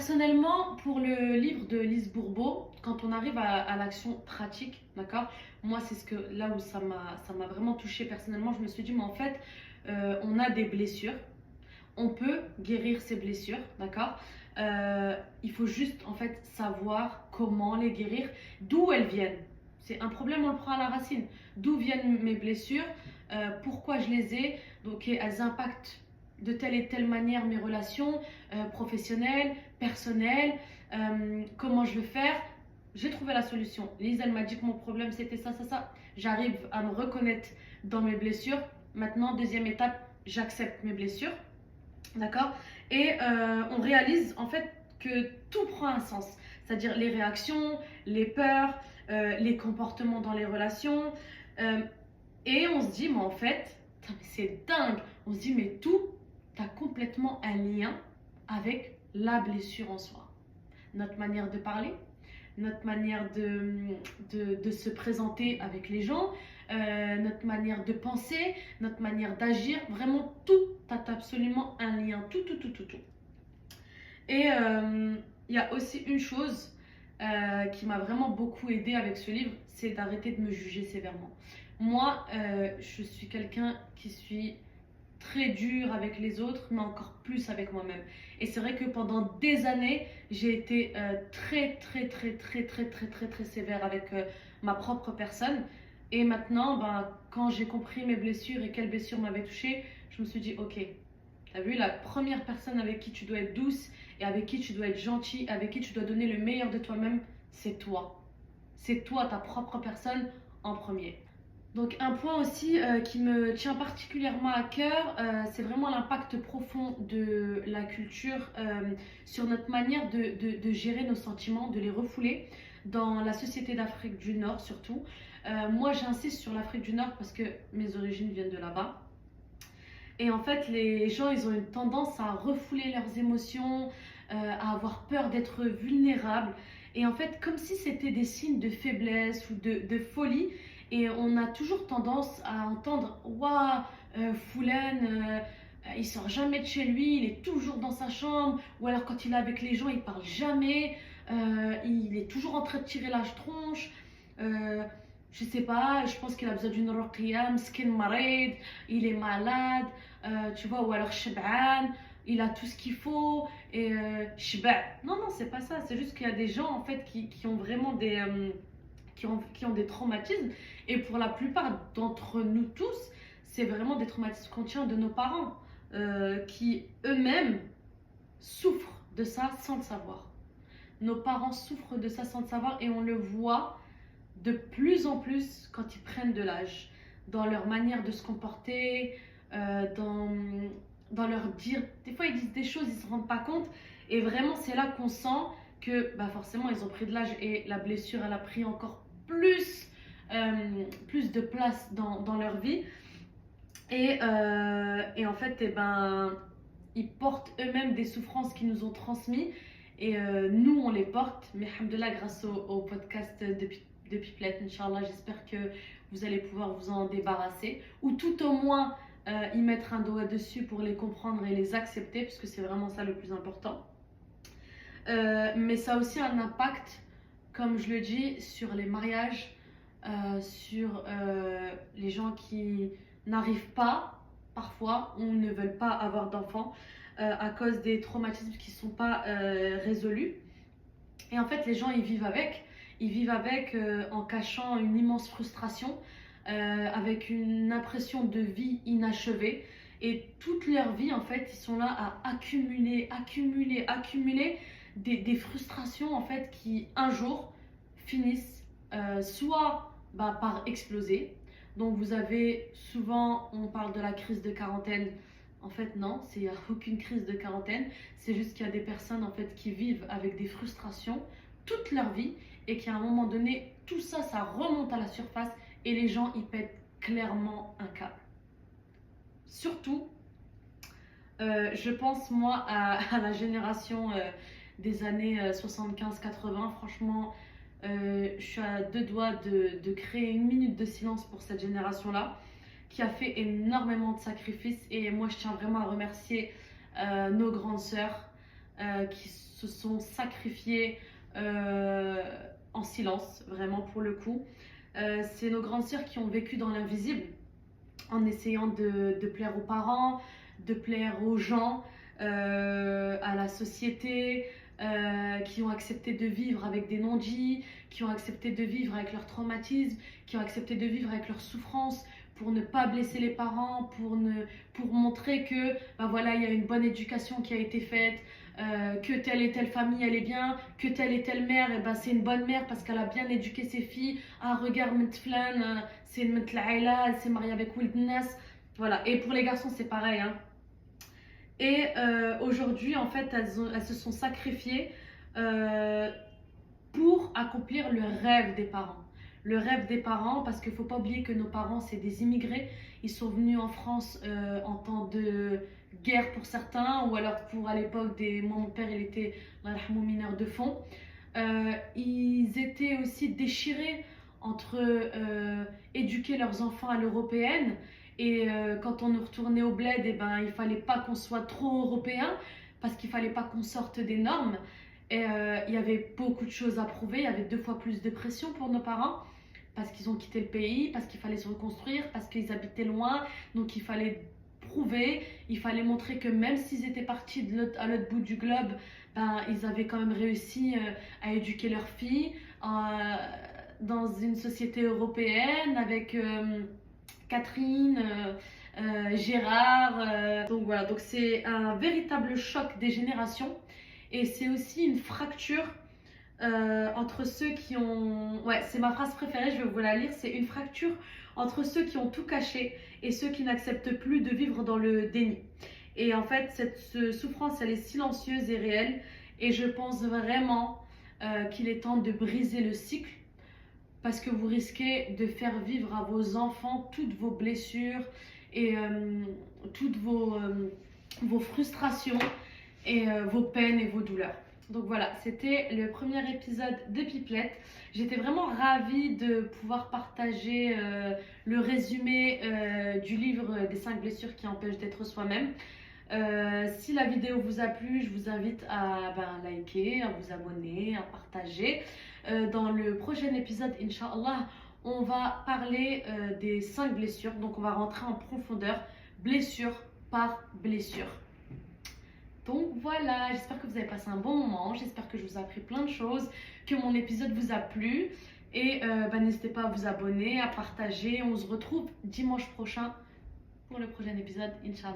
Personnellement, pour le livre de Lise Bourbeau, quand on arrive à l'action pratique, d'accord, moi c'est ce que là où ça m'a vraiment touchée personnellement, je me suis dit, mais en fait, on a des blessures, on peut guérir ces blessures, d'accord. Il faut juste en fait savoir comment les guérir, d'où elles viennent. C'est un problème, on le prend à la racine. D'où viennent mes blessures, pourquoi je les ai, donc elles impactent de telle et telle manière mes relations professionnelles, personnelles, comment je vais faire. J'ai trouvé la solution. Lise, elle m'a dit que mon problème c'était ça, ça, ça. J'arrive à me reconnaître dans mes blessures. Maintenant, deuxième étape, j'accepte mes blessures. D'accord. Et on réalise en fait que tout prend un sens. C'est-à-dire les réactions, les peurs, les comportements dans les relations. Euh, et on se dit, mais en fait, putain, mais c'est dingue. On se dit, mais tout a complètement un lien avec la blessure en soi. Notre manière de parler, notre manière de se présenter avec les gens, notre manière de penser, notre manière d'agir, vraiment tout a absolument un lien, tout, tout, tout, tout, tout. Et il y a aussi une chose qui m'a vraiment beaucoup aidée avec ce livre, c'est d'arrêter de me juger sévèrement. Moi, je suis quelqu'un qui suis très dur avec les autres, mais encore plus avec moi-même. Et c'est vrai que pendant des années, j'ai été très, très, très, très, très, très, très, très sévère avec ma propre personne. Et maintenant, ben, quand j'ai compris mes blessures et quelles blessures m'avaient touchée, je me suis dit, ok, t'as vu, la première personne avec qui tu dois être douce et avec qui tu dois être gentil, avec qui tu dois donner le meilleur de toi-même, c'est toi. C'est toi, ta propre personne, en premier. Donc un point aussi qui me tient particulièrement à cœur, c'est vraiment l'impact profond de la culture sur notre manière de gérer nos sentiments, de les refouler dans la société d'Afrique du Nord surtout. Moi j'insiste sur l'Afrique du Nord parce que mes origines viennent de là-bas. Et en fait les gens ils ont une tendance à refouler leurs émotions, à avoir peur d'être vulnérables. Et en fait comme si c'était des signes de faiblesse ou de folie. Et on a toujours tendance à entendre waouh, Foulan, il sort jamais de chez lui, il est toujours dans sa chambre. Ou alors quand il est avec les gens, il parle jamais. Il est toujours en train de tirer la tronche. Euh, je sais pas, je pense qu'il a besoin d'une ruqya, skin marid, il est malade, tu vois, ou alors shib'an, il a tout ce qu'il faut. Et shba'. Non, non, c'est pas ça. C'est juste qu'il y a des gens en fait qui ont vraiment qui ont des traumatismes. Et pour la plupart d'entre nous tous, c'est vraiment des traumatismes qu'on tient de nos parents, qui eux-mêmes souffrent de ça sans le savoir. Nos parents souffrent de ça sans le savoir et on le voit de plus en plus quand ils prennent de l'âge, dans leur manière de se comporter, dans leur dire. Des fois, ils disent des choses, ils ne se rendent pas compte. Et vraiment, c'est là qu'on sent que bah forcément, ils ont pris de l'âge et la blessure, elle a pris encore plus de place dans leur vie. Et en fait, eh ben, ils portent eux-mêmes des souffrances qu'ils nous ont transmises. Et nous, on les porte. Mais alhamdoulilah, grâce au podcast de Pipelette, Inch'Allah, j'espère que vous allez pouvoir vous en débarrasser. Ou tout au moins y mettre un doigt dessus pour les comprendre et les accepter, parce que c'est vraiment ça le plus important. Mais ça a aussi un impact, comme je le dis, sur les mariages, sur les gens qui n'arrivent pas, parfois, ou ne veulent pas avoir d'enfants, à cause des traumatismes qui ne sont pas résolus. Et en fait, les gens, ils vivent avec en cachant une immense frustration, avec une impression de vie inachevée. Et toute leur vie, en fait, ils sont là à accumuler des frustrations, en fait, qui un jour finissent soit bah, par exploser. Donc vous avez souvent, on parle de la crise de quarantaine. En fait, non, il n'y a aucune crise de quarantaine. C'est juste qu'il y a des personnes en fait qui vivent avec des frustrations toute leur vie et qu'à un moment donné, tout ça, ça remonte à la surface et les gens, ils pètent clairement un câble. Surtout, je pense moi à la génération des années 75-80. Franchement, je suis à deux doigts de créer une minute de silence pour cette génération-là qui a fait énormément de sacrifices. Et moi, je tiens vraiment à remercier nos grandes sœurs, qui se sont sacrifiées en silence, vraiment pour le coup. C'est nos grandes sœurs qui ont vécu dans l'invisible en essayant de plaire aux parents, de plaire aux gens, à la société, qui ont accepté de vivre avec des non-dits, qui ont accepté de vivre avec leur traumatisme, qui ont accepté de vivre avec leur souffrance pour ne pas blesser les parents, pour montrer que ben voilà, il y a une bonne éducation qui a été faite, que telle et telle famille elle est bien, que telle et telle mère et ben, c'est une bonne mère parce qu'elle a bien éduqué ses filles. Ah regarde Mentflan, c'est une Mentlaïla, elle s'est mariée avec Wildnas. Voilà, et pour les garçons c'est pareil, hein. Et aujourd'hui, en fait, elles se sont sacrifiées euh, pour accomplir le rêve des parents. Le rêve des parents, parce qu'il ne faut pas oublier que nos parents, c'est des immigrés. Ils sont venus en France en temps de guerre pour certains, ou alors pour à l'époque des... Moi, mon père, il était mineur de fond. Ils étaient aussi déchirés entre éduquer leurs enfants à l'européenne et quand on est retourné au bled, eh ben, il fallait pas qu'on soit trop européen parce qu'il fallait pas qu'on sorte des normes. Et il y avait beaucoup de choses à prouver, il y avait 2 fois plus de pression pour nos parents parce qu'ils ont quitté le pays, parce qu'il fallait se reconstruire, parce qu'ils habitaient loin, donc il fallait prouver, il fallait montrer que même s'ils étaient partis à l'autre bout du globe, ben, ils avaient quand même réussi à éduquer leurs filles dans une société européenne avec Catherine, Gérard. Donc voilà, donc c'est un véritable choc des générations et c'est aussi une fracture entre ceux qui ont... Ouais, c'est ma phrase préférée, je vais vous la lire. C'est une fracture entre ceux qui ont tout caché et ceux qui n'acceptent plus de vivre dans le déni. Et en fait, cette souffrance, elle est silencieuse et réelle. Et je pense vraiment qu'il est temps de briser le cycle parce que vous risquez de faire vivre à vos enfants toutes vos blessures et toutes vos frustrations et vos peines et vos douleurs. Donc voilà, c'était le premier épisode de Pipelette. J'étais vraiment ravie de pouvoir partager le résumé du livre des 5 blessures qui empêchent d'être soi-même. Si la vidéo vous a plu, je vous invite à liker, à vous abonner, à partager. Dans le prochain épisode, Inch'Allah, on va parler des 5 blessures. Donc on va rentrer en profondeur, blessure par blessure. Donc voilà, j'espère que vous avez passé un bon moment, j'espère que je vous ai appris plein de choses, que mon épisode vous a plu. Et n'hésitez pas à vous abonner, à partager. On se retrouve dimanche prochain pour le prochain épisode, Inch'Allah.